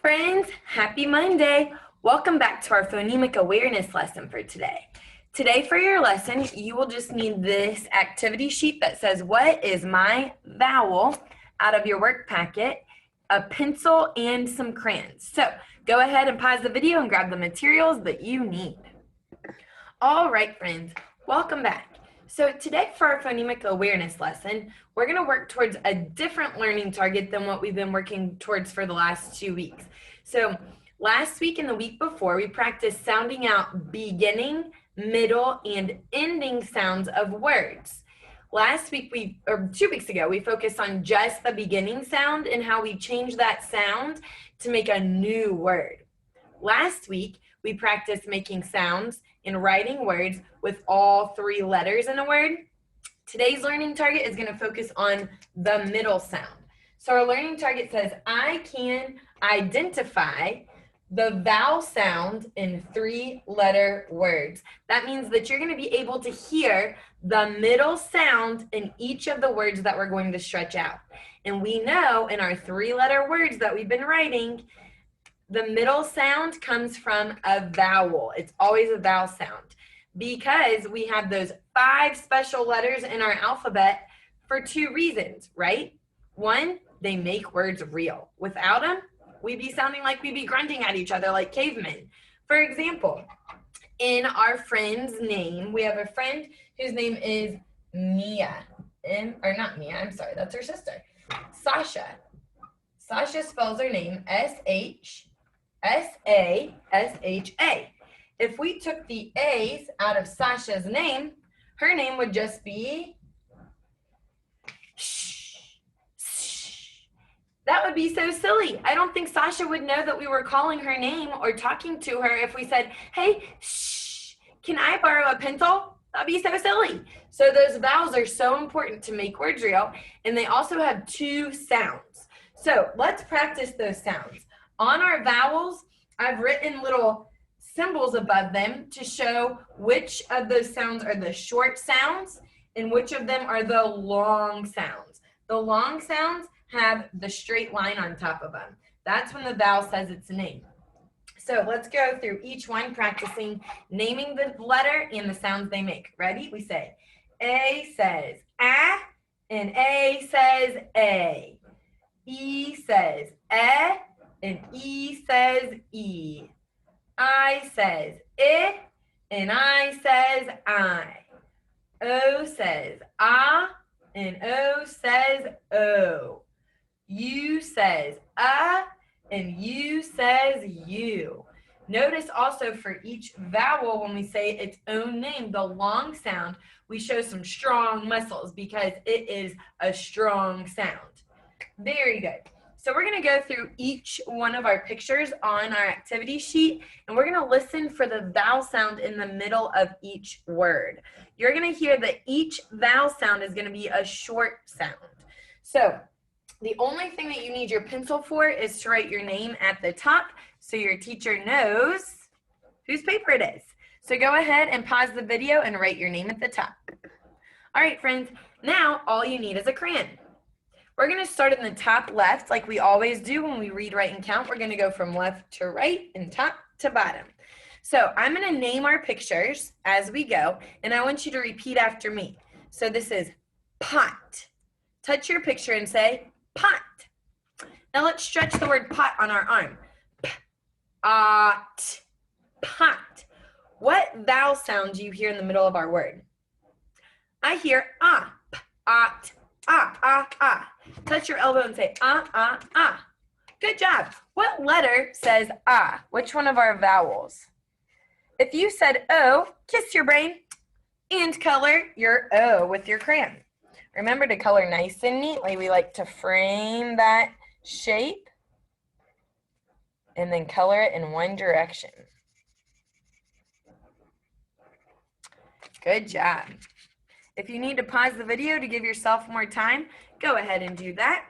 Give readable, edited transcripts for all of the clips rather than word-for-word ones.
friends, happy Monday. Welcome back to our Phonemic Awareness lesson for today. Today for your lesson, you will just need this activity sheet that says, what is my vowel, out of your work packet, a pencil, and some crayons. So go ahead and pause the video and grab the materials that you need. All right, friends, welcome back. So today for our Phonemic Awareness lesson, we're going to work towards a different learning target than what we've been working towards for the last 2 weeks. So last week and the week before, we practiced sounding out beginning, middle, and ending sounds of words. Last week, 2 weeks ago, we focused on just the beginning sound and how we change that sound to make a new word. Last week, we practiced making sounds and writing words with all 3 letters in a word. Today's learning target is going to focus on the middle sound. So our learning target says, I can identify the vowel sound in 3-letter words. That means that you're going to be able to hear the middle sound in each of the words that we're going to stretch out. And we know in our 3-letter words that we've been writing, the middle sound comes from a vowel. It's always a vowel sound because we have those 5 special letters in our alphabet for 2 reasons, right? 1, they make words real. Without them, we'd be sounding like we'd be grunting at each other like cavemen. For example, in our friend's name, we have a friend whose name is Mia. Or not Mia, I'm sorry, that's her sister. Sasha. Sasha spells her name S-A-S-H-A. If we took the A's out of Sasha's name, her name would just be Shh. That would be so silly. I don't think Sasha would know that we were calling her name or talking to her if we said, hey, shh, can I borrow a pencil? That'd be so silly. So those vowels are so important to make words real, and they also have 2 sounds. So let's practice those sounds. On our vowels, I've written little symbols above them to show which of those sounds are the short sounds and which of them are the long sounds. The long sounds have the straight line on top of them. That's when the vowel says its name. So let's go through each one, practicing naming the letter and the sounds they make. Ready? We say, A says A, and A says A. E says E, and E says E. I says I, and I says I. O says ah, and O says O. U says and U says you. Notice also for each vowel, when we say its own name, the long sound, we show some strong muscles because it is a strong sound. Very good. So we're going to go through each one of our pictures on our activity sheet, and we're going to listen for the vowel sound in the middle of each word. You're going to hear that each vowel sound is going to be a short sound. So the only thing that you need your pencil for is to write your name at the top so your teacher knows whose paper it is. So go ahead and pause the video and write your name at the top. All right, friends, now all you need is a crayon. We're going to start in the top left like we always do when we read, write, and count. We're going to go from left to right and top to bottom. So I'm going to name our pictures as we go, and I want you to repeat after me. So this is pot. Touch your picture and say pot. Now let's stretch the word pot on our arm. Pot. Pot. What vowel sound do you hear in the middle of our word? I hear ah. Ot. Ah, ah, ah. Touch your elbow and say ah, ah, ah. Good job. What letter says ah? Which one of our vowels? If you said O, kiss your brain and color your O with your crayon. Remember to color nice and neatly. We like to frame that shape and then color it in one direction. Good job. If you need to pause the video to give yourself more time, go ahead and do that.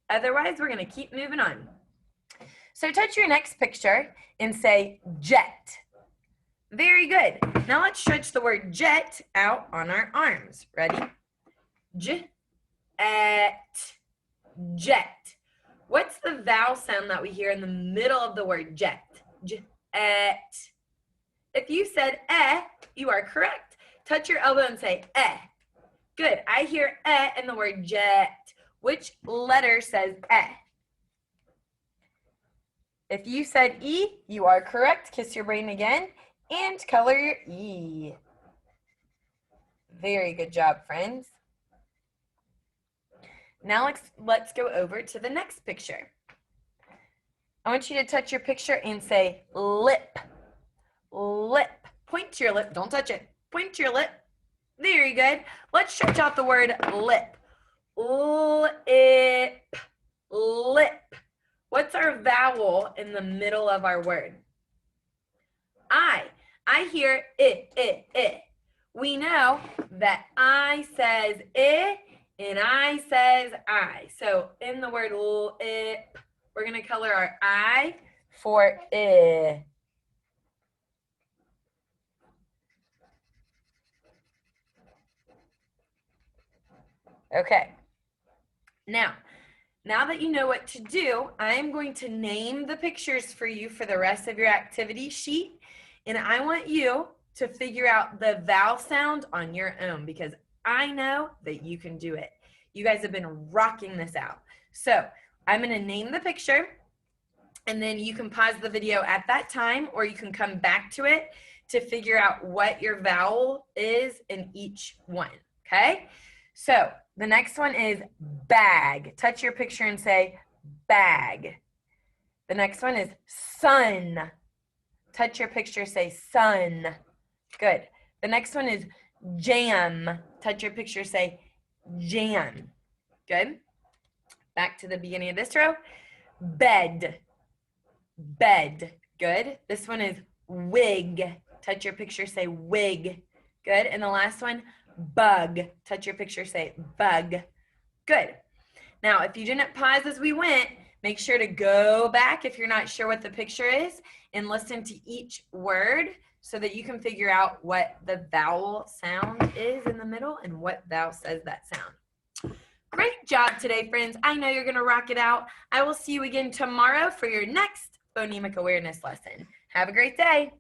Otherwise, we're going to keep moving on. So touch your next picture and say jet. Very good. Now let's stretch the word jet out on our arms. Ready? Jet. Jet. What's the vowel sound that we hear in the middle of the word jet? Jet. If you said you are correct. Touch your elbow and say Good. I hear in the word jet. Which letter says If you said E, you are correct. Kiss your brain again and color your E. Very good job, friends. Now let's go over to the next picture. I want you to touch your picture and say lip. Lip. Point to your lip. Don't touch it. Point to your lip. Very good. Let's stretch out the word lip. Lip. Lip. What's our vowel in the middle of our word? I hear I. We know that I says I and I says I. So in the word lip, we're going to color our I for I. Okay. Now that you know what to do, I'm going to name the pictures for you for the rest of your activity sheet. And I want you to figure out the vowel sound on your own because I know that you can do it. You guys have been rocking this out. So I'm going to name the picture, and then you can pause the video at that time, or you can come back to it to figure out what your vowel is in each one, okay? So the next one is bag. Touch your picture and say bag. The next one is sun. Touch your picture, say sun. Good. The next one is jam. Touch your picture, say jam. Good. Back to the beginning of this row. Bed. Bed. Good. This one is wig. Touch your picture, say wig. Good. And the last one, bug. Touch your picture, say bug. Good. Now, if you didn't pause as we went, make sure to go back if you're not sure what the picture is and listen to each word so that you can figure out what the vowel sound is in the middle and what vowel says that sound. Great job today, friends. I know you're going to rock it out. I will see you again tomorrow for your next Phonemic Awareness lesson. Have a great day.